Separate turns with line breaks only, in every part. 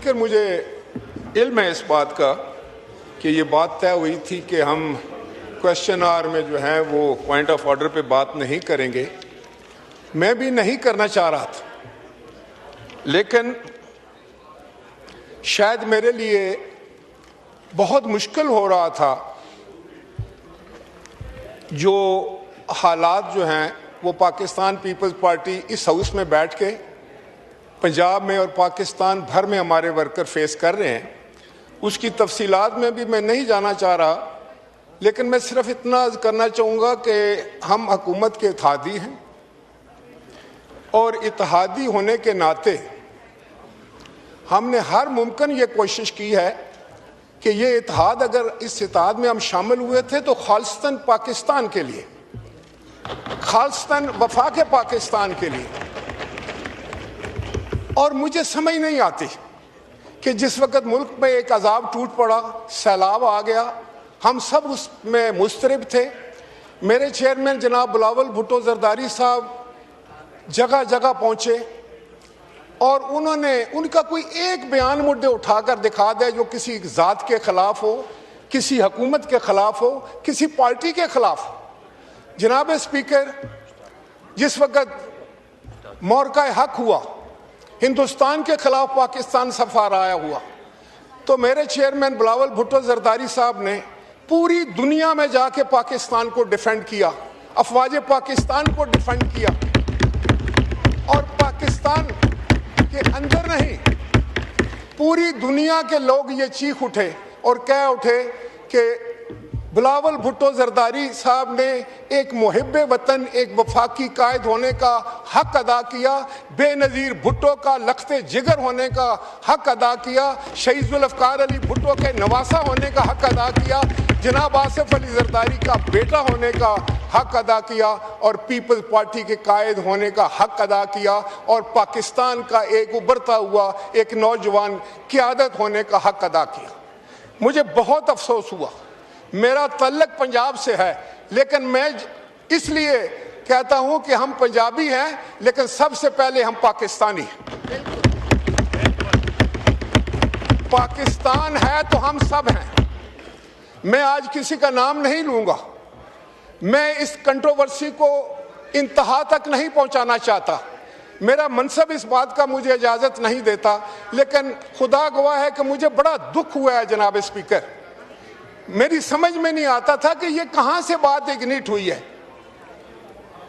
Speaker, मुझे इल्म है इस बात का कि ये बात तय हुई थी कि हम क्वेश्चन आवर में जो है वो पॉइंट ऑफ ऑर्डर पे बात नहीं करेंगे। मैं भी नहीं करना चाह रहा था, लेकिन शायद मेरे लिए बहुत मुश्किल हो रहा था जो हालात जो हैं वो पाकिस्तान पीपल्स पार्टी इस हाउस में बैठ के पंजाब में और पाकिस्तान भर में हमारे वर्कर फेस कर रहे हैं, उसकी तफसीलात में भी मैं नहीं जाना चाह रहा। लेकिन मैं सिर्फ इतना करना चाहूँगा कि हम हुकूमत के इत्तेहादी हैं और इत्तेहादी होने के नाते हमने हर मुमकिन ये कोशिश की है कि ये इत्तेहाद, अगर इस इत्तेहाद में हम शामिल हुए थे तो खालिस्तान पाकिस्तान के लिए, खालिस्तान वफाक पाकिस्तान के लिए। और मुझे समझ नहीं आती कि जिस वक़्त मुल्क में एक अजाब टूट पड़ा, सैलाब आ गया, हम सब उसमें मुस्तरब थे। मेरे चेयरमैन जनाब बिलावल भुट्टो जरदारी साहब जगह जगह पहुँचे और उन्होंने उनका कोई एक बयान मुद्दे उठाकर दिखा दिया जो किसी ज़ात के ख़िलाफ़ हो, किसी हुकूमत के ख़िलाफ़ हो, किसी पार्टी के ख़िलाफ़ हो। जनाब स्पीकर, जिस वक़्त मोरका हक हुआ, हिंदुस्तान के ख़िलाफ़ पाकिस्तान सफ़ार आया हुआ, तो मेरे चेयरमैन बिलावल भुट्टो जरदारी साहब ने पूरी दुनिया में जाके पाकिस्तान को डिफेंड किया, अफवाज पाकिस्तान को डिफेंड किया। और पाकिस्तान के अंदर नहीं, पूरी दुनिया के लोग ये चीख उठे और कह उठे कि बिलावल भुट्टो जरदारी साहब ने एक मुहिब्बे वतन, एक वफाकी कायद होने का हक अदा किया, बेनज़ीर भुट्टो का लख्ते जिगर होने का हक अदा किया, शहीद जुल्फ़िकार अली भुट्टो के नवासा होने का हक अदा किया, जनाब आसिफ अली जरदारी का बेटा होने का हक अदा किया और पीपल्स पार्टी के कायद होने का हक अदा किया और पाकिस्तान का एक उभरता हुआ एक नौजवान क़यादत होने का हक अदा किया। मुझे बहुत अफसोस हुआ, मेरा तल्लक पंजाब से है, लेकिन मैं इसलिए कहता हूं कि हम पंजाबी हैं, लेकिन सबसे पहले हम पाकिस्तानी हैं। पाकिस्तान है तो हम सब हैं। मैं आज किसी का नाम नहीं लूंगा, मैं इस कंट्रोवर्सी को इंतहा तक नहीं पहुंचाना चाहता, मेरा मनसब इस बात का मुझे इजाज़त नहीं देता, लेकिन खुदा गवाह है कि मुझे बड़ा दुख हुआ है जनाब स्पीकर। मेरी समझ में नहीं आता था कि ये कहां से बात इग्निट हुई है।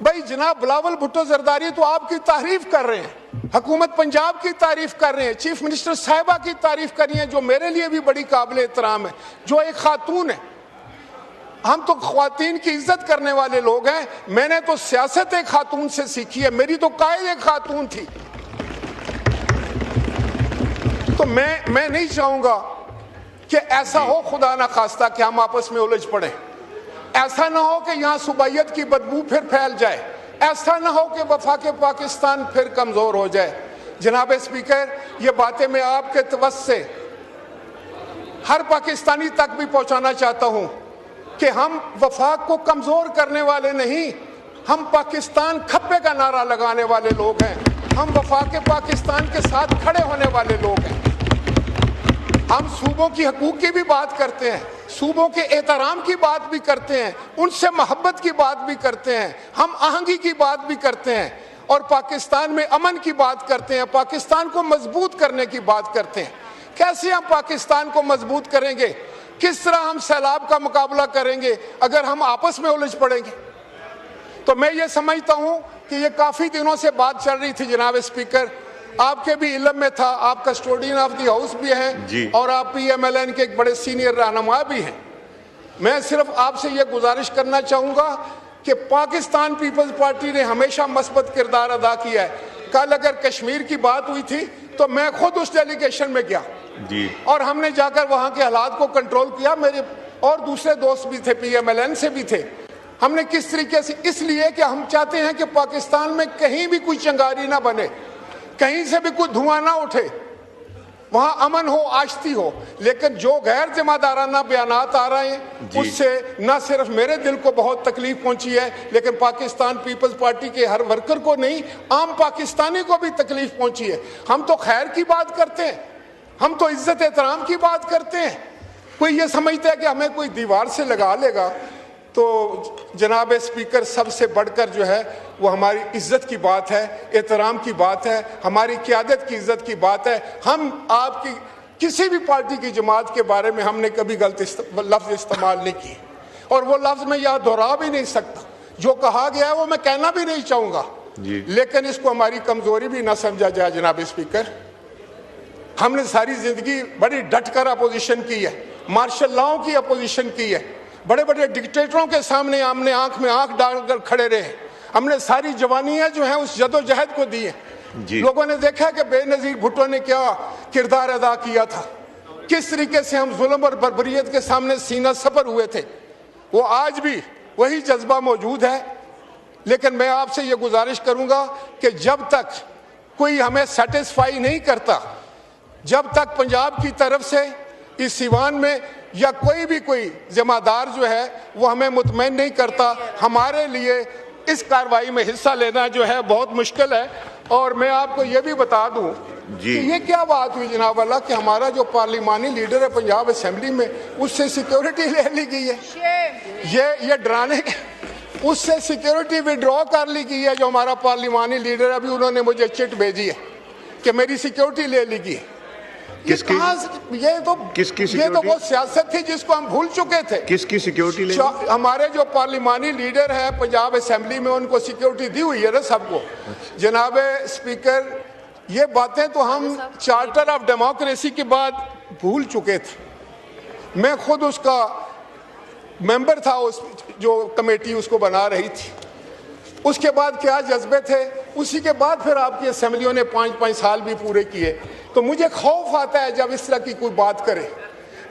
भाई जनाब बिलावल भुट्टो जरदारी तो आपकी तारीफ कर रहे हैं, हुकूमत पंजाब की तारीफ कर रहे हैं, चीफ मिनिस्टर साहिबा की तारीफ कर रही हैं, जो मेरे लिए भी बड़ी काबिल एहतराम है, जो एक खातून है। हम तो ख्वातीन की इज्जत करने वाले लोग हैं। मैंने तो सियासत एक खातून से सीखी है, मेरी तो कायद एक खातून थी। तो मैं नहीं चाहूंगा कि ऐसा हो, खुदा ना खास्ता, कि हम आपस में उलझ पड़े। ऐसा ना हो कि यहाँ सुबाइयत की बदबू फिर फैल जाए, ऐसा ना हो कि वफाक पाकिस्तान फिर कमज़ोर हो जाए। जनाब स्पीकर, ये बातें मैं आपके तवज्जुह से हर पाकिस्तानी तक भी पहुँचाना चाहता हूँ कि हम वफाक को कमज़ोर करने वाले नहीं, हम पाकिस्तान खप्पे का नारा लगाने वाले लोग हैं, हम वफाक पाकिस्तान के साथ खड़े होने वाले लोग हैं। हम सूबों की हकूक़ की भी बात करते हैं, सूबों के एहतराम की बात भी करते हैं, उनसे मोहब्बत की बात भी करते हैं, हम आहंगी की बात भी करते हैं और पाकिस्तान में अमन की बात करते हैं, पाकिस्तान को मजबूत करने की बात करते हैं। कैसे हम पाकिस्तान को मजबूत करेंगे, किस तरह हम सैलाब का मुकाबला करेंगे अगर हम आपस में उलझ पड़ेंगे। तो मैं ये समझता हूँ कि ये काफ़ी दिनों से बात चल रही थी जनाब स्पीकर, आपके भी इल्म में था, आप कस्टोडियन ऑफ द हाउस भी हैं और आप PMLN के एक बड़े सीनियर रहनुमा भी हैं। मैं सिर्फ आपसे ये गुजारिश करना चाहूँगा कि पाकिस्तान पीपल्स पार्टी ने हमेशा मस्बत किरदार अदा किया है। कल अगर कश्मीर की बात हुई थी तो मैं खुद उस डेलीगेशन में गया और हमने जाकर वहाँ के हालात को कंट्रोल किया। मेरे और दूसरे दोस्त भी थे, PMLN से भी थे। हमने किस तरीके से, इसलिए कि हम चाहते हैं कि पाकिस्तान में कहीं भी कोई चिंगारी ना बने, कहीं से भी कोई धुआं ना उठे, वहाँ अमन हो, आश्ती हो। लेकिन जो गैर जिम्मेदाराना बयानात आ रहे हैं उससे न सिर्फ मेरे दिल को बहुत तकलीफ पहुंची है, लेकिन पाकिस्तान पीपल्स पार्टी के हर वर्कर को नहीं, आम पाकिस्तानी को भी तकलीफ पहुंची है। हम तो खैर की बात करते हैं, हम तो इज्जत एहतराम की बात करते हैं। कोई ये समझता है कि हमें कोई दीवार से लगा लेगा। तो जनाब स्पीकर, सबसे बढ़कर जो है वो हमारी इज्जत की बात है, एहतराम की बात है, हमारी क़यादत की इज्जत की बात है। हम आपकी किसी भी पार्टी की जमात के बारे में हमने कभी गलत लफ्ज़ इस्तेमाल नहीं किए, और वो लफ्ज़ मैं यहाँ दोहरा भी नहीं सकता। जो कहा गया है वो मैं कहना भी नहीं चाहूँगा, लेकिन इसको हमारी कमज़ोरी भी ना समझा जाए। जनाब स्पीकर, हमने सारी ज़िंदगी बड़ी डट कर अपोजिशन की है, मार्शल लॉ की अपोजिशन की है, बड़े बड़े डिक्टेटरों के सामने हमने आंख में आंख डालकर खड़े रहे। हमने सारी जवानियां जो है उस जदोजहद को दी है। लोगों ने देखा कि बेनज़ीर भुट्टो ने क्या किरदार अदा किया था, किस तरीके से हम जुल्म और बर्बरियत के सामने सीना सपर हुए थे। वो आज भी वही जज्बा मौजूद है। लेकिन मैं आपसे ये गुजारिश करूंगा कि जब तक कोई हमें सेटिस्फाई नहीं करता, जब तक पंजाब की तरफ से इस सिवान में या कोई जिम्मेदार जो है वो हमें मुतमईन नहीं करता, हमारे लिए इस कार्रवाई में हिस्सा लेना जो है बहुत मुश्किल है। और मैं आपको ये भी बता दूं कि ये क्या बात हुई जनाब वाला कि हमारा जो पार्लिमानी लीडर है पंजाब असेंबली में, उससे सिक्योरिटी ले ली गई है। ये डराने, उससे सिक्योरिटी विड्रॉ कर ली गई है। जो हमारा पार्लिमानी लीडर, अभी उन्होंने मुझे चिट भेजी है कि मेरी सिक्योरिटी ले ली गई।
किसकी?
ये तो वो सियासत थी जिसको हम भूल चुके थे।
किसकी सिक्योरिटी ले?
हमारे जो पार्लिमानी लीडर है पंजाब असेंबली में, उनको सिक्योरिटी दी हुई है ना सबको। जनाब स्पीकर, ये बातें तो हम चार्टर ऑफ डेमोक्रेसी के बाद भूल चुके थे। मैं खुद उसका मेंबर था, उस जो कमेटी उसको बना रही थी। उसके बाद क्या जज्बे थे, उसी के बाद फिर आपकी असेंबलियों ने 5-5 साल भी पूरे किए। तो मुझे खौफ आता है जब इस तरह की कोई बात करे।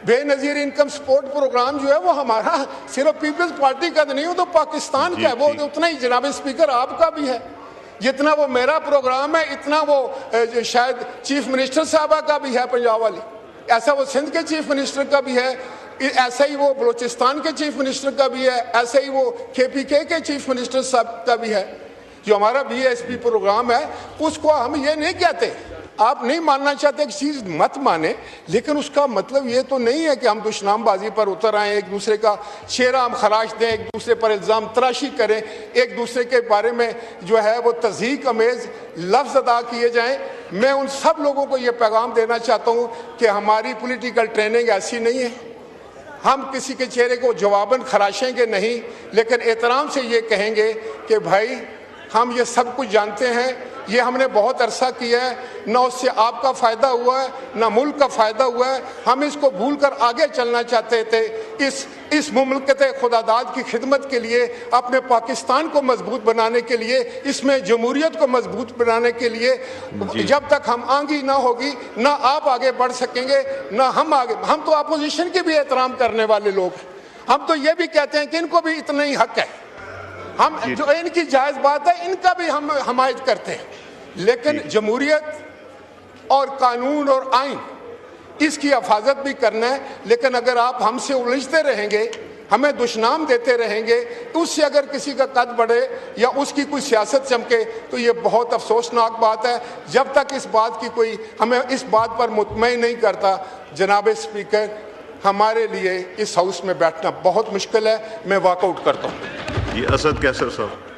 बेनज़ीर इनकम सपोर्ट प्रोग्राम जो है वो हमारा सिर्फ पीपल्स पार्टी का नहीं, वो तो पाकिस्तान का है। वो उतना ही जनाब स्पीकर आपका भी है, जितना वो मेरा प्रोग्राम है, इतना वो शायद चीफ मिनिस्टर साहबा का भी है पंजाब वाली, ऐसा वो सिंध के चीफ मिनिस्टर का भी है, ऐसा ही वो बलोचिस्तान के चीफ मिनिस्टर का भी है, ऐसा ही वो KPK के चीफ मिनिस्टर साहब का भी है। जो हमारा BSP प्रोग्राम है उसको हम ये नहीं कहते, आप नहीं मानना चाहते एक चीज़ मत माने, लेकिन उसका मतलब ये तो नहीं है कि हम दुश्मनाबाजी पर उतर आए, एक दूसरे का चेहरा हम खराश दें, एक दूसरे पर इल्ज़ाम तराशी करें, एक दूसरे के बारे में जो है वो तज़हीक अमेज़ लफ्ज़ अदा किए जाएं। मैं उन सब लोगों को ये पैगाम देना चाहता हूँ कि हमारी पॉलिटिकल ट्रेनिंग ऐसी नहीं है। हम किसी के चेहरे को जवाबन खराशेंगे नहीं, लेकिन एहतराम से ये कहेंगे कि भाई हम ये सब कुछ जानते हैं, ये हमने बहुत अरसा किया है, ना उससे आपका फ़ायदा हुआ है ना मुल्क का फ़ायदा हुआ है। हम इसको भूल कर आगे चलना चाहते थे, इस मुमलकत खुदादाद की खिदमत के लिए, अपने पाकिस्तान को मजबूत बनाने के लिए, इसमें जमहूरियत को मजबूत बनाने के लिए। जब तक हम आगे ना होगी, ना आप आगे बढ़ सकेंगे ना हम आगे। हम तो अपोजिशन के भी एहतराम करने वाले लोग हैं, हम तो ये भी कहते हैं कि इनको भी इतना ही हक है, हम जो इनकी जायज़ बात है इनका भी हम हमायत करते हैं। लेकिन जमहूरियत और कानून और आइन, इसकी हिफाजत भी करना है। लेकिन अगर आप हमसे उलझते रहेंगे, हमें दुश्मनाम देते रहेंगे, तो उससे अगर किसी का कद बढ़े या उसकी कोई सियासत चमके तो ये बहुत अफसोसनाक बात है। जब तक इस बात की कोई हमें इस बात पर मुतमईन नहीं करता, जनाब स्पीकर, हमारे लिए इस हाउस में बैठना बहुत मुश्किल है। मैं वॉकआउट करता हूँ।
असद कैसर साहब।